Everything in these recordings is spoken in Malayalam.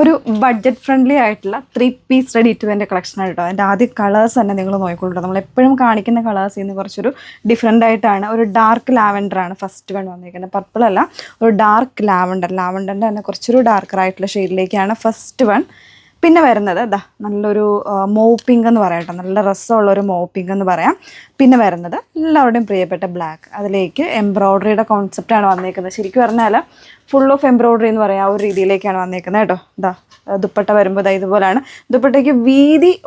ഒരു ബഡ്ജറ്റ് ഫ്രണ്ട്ലി ആയിട്ടുള്ള 3-piece റെഡി ടു വെയറിൻ്റെ കളക്ഷനാണ് കേട്ടോ. അതിൻ്റെ ആദ്യ കളേഴ്സ് തന്നെ നിങ്ങൾ നോക്കിക്കൊള്ളൂ. നമ്മളെപ്പോഴും കാണിക്കുന്ന കളേഴ്സിൽ നിന്ന് കുറച്ചൊരു ഡിഫറെൻ്റ് ആയിട്ടാണ്. ഒരു ഡാർക്ക് ലാവൻഡറാണ് ഫസ്റ്റ് വൺ വന്നിരിക്കുന്നത്. പർപ്പിൾ അല്ല, ഒരു ഡാർക്ക് ലാവൻഡറിൻ്റെ തന്നെ കുറച്ചൊരു ഡാർക്കർ ആയിട്ടുള്ള ഷെയ്ഡിലേക്കാണ് ഫസ്റ്റ് വൺ. പിന്നെ വരുന്നത് ഇതാ നല്ലൊരു മോവ് പിങ്ക് എന്ന് പറയാം കേട്ടോ, നല്ല രസമുള്ളൊരു മോവ് പിങ്ക് എന്ന് പറയാം. പിന്നെ വരുന്നത് എല്ലാവരുടെയും പ്രിയപ്പെട്ട ബ്ലാക്ക്. അതിലേക്ക് എംബ്രോയ്ഡറിയുടെ കോൺസെപ്റ്റാണ് വന്നേക്കുന്നത്. ശരിക്കും പറഞ്ഞാൽ ഫുൾ ഓഫ് എംബ്രോയ്ഡറി എന്ന് പറയാം, ആ ഒരു രീതിയിലേക്കാണ് വന്നേക്കുന്നത് കേട്ടോ. ഇതാ ദുപ്പട്ട വരുമ്പോൾ ഇതാ ഇതുപോലെയാണ്. ദുപ്പട്ടയ്ക്ക്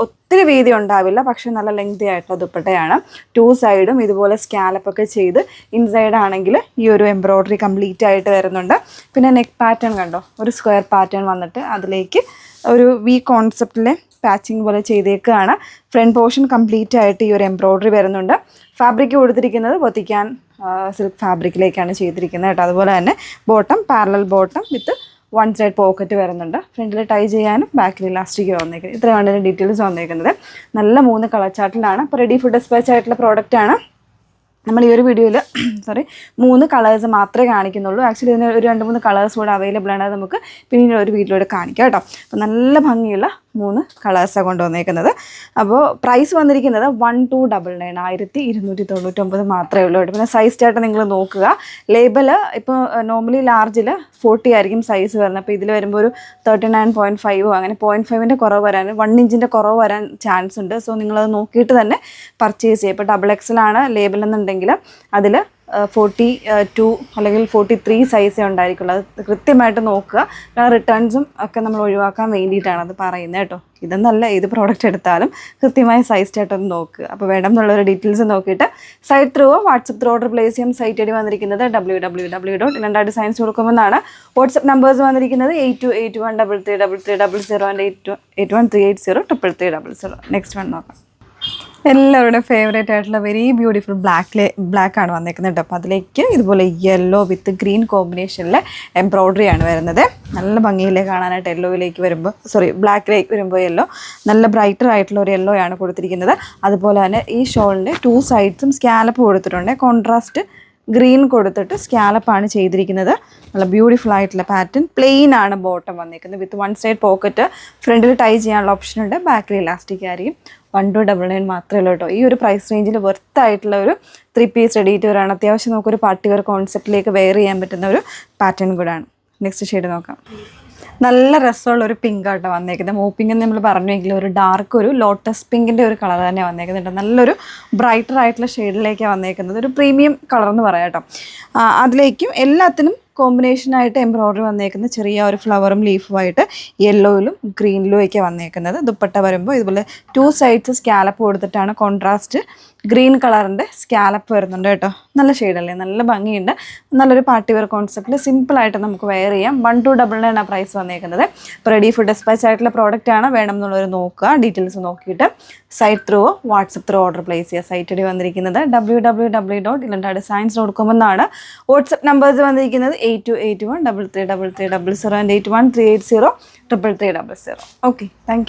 ഒത്തിരി വീതി ഉണ്ടാവില്ല, പക്ഷെ നല്ല ലെങ്തി ആയിട്ടുള്ള ദുപ്പട്ടയാണ്. 2 സൈഡും ഇതുപോലെ സ്കാലപ്പൊക്കെ ചെയ്ത് ഇൻസൈഡ് ആണെങ്കിൽ ഈ ഒരു എംബ്രോയ്ഡറി കംപ്ലീറ്റ് ആയിട്ട് വരുന്നുണ്ട്. പിന്നെ നെക്ക് പാറ്റേൺ കണ്ടോ, ഒരു സ്ക്വയർ പാറ്റേൺ വന്നിട്ട് അതിലേക്ക് ഒരു വി കോൺസെപ്റ്റിലെ പാച്ചിങ് പോലെ ചെയ്തേക്കുകയാണ്. ഫ്രണ്ട് പോർഷൻ കംപ്ലീറ്റ് ആയിട്ട് ഈ ഒരു എംബ്രോയ്ഡറി വരുന്നുണ്ട്. ഫാബ്രിക് കൊടുത്തിരിക്കുന്നത് പൊത്തിക്കാൻ സിൽക്ക് ഫാബ്രിക്കിലേക്കാണ് ചെയ്തിരിക്കുന്നത് കേട്ടോ. അതുപോലെ തന്നെ ബോട്ടം പാരലൽ ബോട്ടം വിത്ത് 1 സൈഡ് പോക്കറ്റ് വരുന്നുണ്ട്. ഫ്രണ്ടിൽ ടൈ ചെയ്യാനും ബാക്കിൽ ഇലാസ്റ്റിക് വന്നേക്കുന്നത്. ഇത്രയാണ് ഇതിൻ്റെ ഡീറ്റെയിൽസ് വന്നേക്കുന്നത്. നല്ല 3 കളർ ചാർട്ടിലാണ്. ഇപ്പോൾ റെഡി ഫുഡ് ഡിസ്പാച്ച് ആയിട്ടുള്ള പ്രോഡക്റ്റാണ്. നമ്മൾ ഈ ഒരു വീഡിയോയിൽ 3 കളേഴ്സ് മാത്രമേ കാണിക്കുന്നുള്ളൂ. ആക്ച്വലി ഇതിന് ഒരു 2-3 കളേഴ്സ് കൂടെ അവൈലബിൾ ആണ്. അത് നമുക്ക് പിന്നീട് ഒരു വീഡിയോയിൽ കാണിക്കാം കേട്ടോ. അപ്പോൾ നല്ല ഭംഗിയുള്ള 3 കളേഴ്സാണ് കൊണ്ടുവന്നേക്കുന്നത്. അപ്പോൾ പ്രൈസ് വന്നിരിക്കുന്നത് 1299 1299 മാത്രമേ ഉള്ളൂ കേട്ടോ. പിന്നെ സൈസ് ചാർട്ട് നിങ്ങൾ നോക്കുക. ലേബൽ ഇപ്പോൾ നോർമലി ലാർജിൽ 40 ആയിരിക്കും സൈസ് വരുന്നത്. അപ്പോൾ ഇതിൽ വരുമ്പോൾ ഒരു 39.5 അങ്ങനെ 0.5ൻ്റെ കുറവ് വരാൻ 1 ഇഞ്ചിൻ്റെ കുറവ് വരാൻ ചാൻസ് ഉണ്ട്. സോ നിങ്ങളത് നോക്കിയിട്ട് തന്നെ പർച്ചേസ് ചെയ്യുക. ഇപ്പോൾ XXL ആണ് ലേബൽ എന്നുണ്ടെങ്കിൽ അതിൽ 42 അല്ലെങ്കിൽ 43 സൈസേ ഉണ്ടായിരിക്കുള്ളൂ. അത് കൃത്യമായിട്ട് നോക്കുക. കാരണം റിട്ടേൺസും ഒക്കെ നമ്മൾ ഒഴിവാക്കാൻ വേണ്ടിയിട്ടാണ് അത് പറയുന്നത് കേട്ടോ. ഇതെന്നല്ല, ഏത് പ്രോഡക്റ്റ് എടുത്താലും കൃത്യമായ സൈസ് ചാർട്ടൊന്ന് നോക്കുക. അപ്പോൾ വേണം എന്നുള്ളൊരു ഡീറ്റെയിൽസ് നോക്കിയിട്ട് site through WhatsApp through order place ചെയ്യാം. സൈറ്റ് ഐഡി വന്നിരിക്കുന്നത് www.ilandadesigns.com എന്നാണ്. വാട്സപ്പ് നമ്പേഴ്സ് വന്നിരിക്കുന്നത് 8281333300 ആൻഡ് 8138038000. നെക്സ്റ്റ് വൺ നോക്കാം. എല്ലാവരുടെയും ഫേവറേറ്റ് ആയിട്ടുള്ള വെരി ബ്യൂട്ടിഫുൾ ബ്ലാക്കാണ് വന്നേക്കുന്നത് കേട്ടോ. അപ്പോൾ അതിലേക്ക് ഇതുപോലെ യെല്ലോ വിത്ത് ഗ്രീൻ കോമ്പിനേഷനിലെ എംബ്രോയ്ഡറിയാണ് വരുന്നത്. നല്ല ഭംഗിയിലേ കാണാനായിട്ട് യെല്ലോയിലേക്ക് വരുമ്പോൾ ബ്ലാക്കിലേക്ക് വരുമ്പോൾ യെല്ലോ നല്ല ബ്രൈറ്റർ ആയിട്ടുള്ള ഒരു യെല്ലോ ആണ് കൊടുത്തിരിക്കുന്നത്. അതുപോലെ തന്നെ ഈ ഷോളിൻ്റെ 2 സൈഡ്സും സ്കാലപ്പ് കൊടുത്തിട്ടുണ്ട്. കോൺട്രാസ്റ്റ് ഗ്രീൻ കൊടുത്തിട്ട് സ്കാലപ്പാണ് ചെയ്തിരിക്കുന്നത്. നല്ല ബ്യൂട്ടിഫുൾ ആയിട്ടുള്ള പാറ്റേൺ. പ്ലെയിൻ ആണ് ബോട്ടം വന്നിരിക്കുന്നത് വിത്ത് 1 സൈഡ് പോക്കറ്റ്. ഫ്രണ്ടിൽ ടൈ ചെയ്യാനുള്ള ഓപ്ഷൻ ഉണ്ട്. ബാക്കിൽ ഇലാസ്റ്റിക് ആയിരിക്കും. 1299 മാത്രമേ ഉള്ളൂ കേട്ടോ. ഈ ഒരു പ്രൈസ് റേഞ്ചിൽ വെർത്തായിട്ടുള്ള ഒരു 3-piece റെഡി ടു വെയർ ആണ്. അത്യാവശ്യം നമുക്കൊരു പാർട്ടി വെയർ കോൺസെപ്റ്റിലേക്ക് വെയർ ചെയ്യാൻ പറ്റുന്ന ഒരു പാറ്റേൺ കൂടാണ്. നെക്സ്റ്റ് ഷെയ്ഡ് നോക്കാം. നല്ല രസമുള്ളൊരു പിങ്ക് ആട്ടോ വന്നേക്കുന്നത്. മൂ പിങ്ക് എന്ന് നമ്മൾ പറഞ്ഞെങ്കിൽ ഒരു ഡാർക്ക് ഒരു ലോട്ടസ് പിങ്കിൻ്റെ ഒരു കളർ തന്നെ വന്നേക്കുന്നുണ്ട്. നല്ലൊരു ബ്രൈറ്റർ ആയിട്ടുള്ള ഷെയ്ഡിലേക്കാണ് വന്നേക്കുന്നത്. ഒരു പ്രീമിയം കളർ എന്ന് പറയാം കേട്ടോ. അതിലേക്കും എല്ലാത്തിനും കോമ്പിനേഷനായിട്ട് എംബ്രോയ്ഡറി വന്നേക്കുന്നത് ചെറിയ ഒരു ഫ്ലവറും ലീഫുമായിട്ട് യെല്ലോയിലും ഗ്രീനിലും ഒക്കെ വന്നേക്കുന്നത്. ദുപ്പട്ട വരുമ്പോൾ ഇതുപോലെ 2 സൈഡ്സ് സ്കാലപ്പ് കൊടുത്തിട്ടാണ് കോൺട്രാസ്റ്റ് ഗ്രീൻ കളറിൻ്റെ സ്കാലപ്പ് വരുന്നുണ്ട് കേട്ടോ. നല്ല ഷെയ്ഡല്ലേ, നല്ല ഭംഗിയുണ്ട്. നല്ലൊരു പാർട്ടി വെയർ കോൺസെപ്റ്റിൽ സിമ്പിളായിട്ട് നമുക്ക് വെയർ ചെയ്യാം. 1299 പ്രൈസ് വന്നേക്കുന്നത്. ഇപ്പോൾ റെഡി ഫുഡ് ഡിസ്പാച്ച് ആയിട്ടുള്ള പ്രോഡക്റ്റ് ആണ്. വേണം എന്നുള്ളവർ നോക്കുക. ഡീറ്റെയിൽസ് നോക്കിയിട്ട് site through WhatsApp through order place ചെയ്യുക. സൈറ്റ് ഐഡി വന്നിരിക്കുന്നത് www.ilandadesigns.com എന്നാണ്. വാട്സപ്പ് നമ്പേഴ്സ് വന്നിരിക്കുന്നത് 8281333300 ആൻഡ് 8138038000. Okay, thank you.